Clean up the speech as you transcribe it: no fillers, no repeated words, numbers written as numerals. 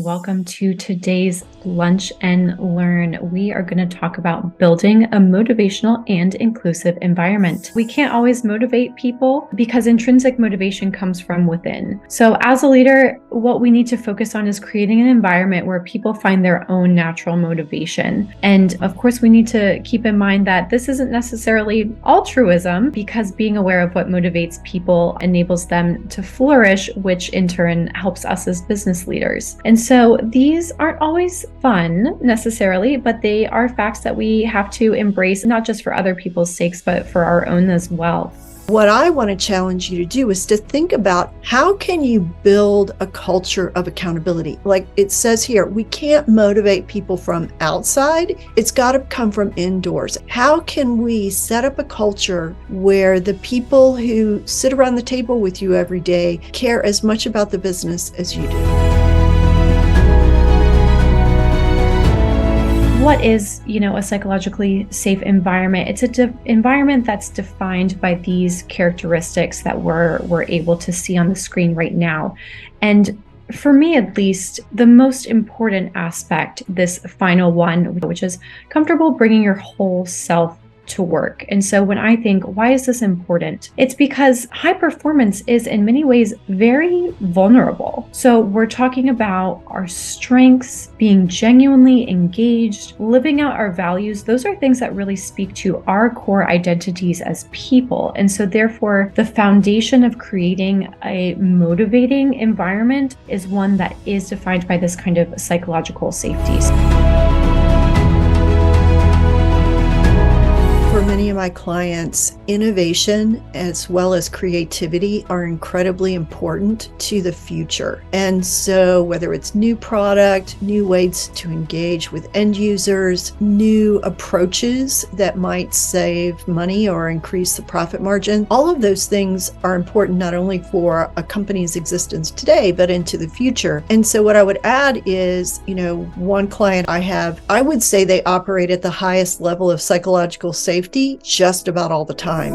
Welcome to today's Lunch and Learn. We are going to talk about building a motivational and inclusive environment. We can't always motivate people because intrinsic motivation comes from within. So as a leader, what we need to focus on is creating an environment where people find their own natural motivation. And of course, we need to keep in mind that this isn't necessarily altruism, because being aware of what motivates people enables them to flourish, which in turn helps us as business leaders. And so these aren't always fun necessarily, but they are facts that we have to embrace, not just for other people's sakes, but for our own as well. What I want to challenge you to do is to think about how can you build a culture of accountability? Like it says here, we can't motivate people from outside. It's got to come from indoors. How can we set up a culture where the people who sit around the table with you every day care as much about the business as you do? What is, a psychologically safe environment? It's an environment that's defined by these characteristics that we're able to see on the screen right now. And for me, at least, the most important aspect, this final one, which is comfortable bringing your whole self to work. And so when I think, why is this important? It's because high performance is in many ways very vulnerable. So we're talking about our strengths, being genuinely engaged, living out our values. Those are things that really speak to our core identities as people. And so therefore, the foundation of creating a motivating environment is one that is defined by this kind of psychological safety. For many of my clients, innovation as well as creativity are incredibly important to the future. And so whether it's new product, new ways to engage with end users, new approaches that might save money or increase the profit margin, all of those things are important not only for a company's existence today, but into the future. And so what I would add is, one client I have, I would say they operate at the highest level of psychological safety just about all the time.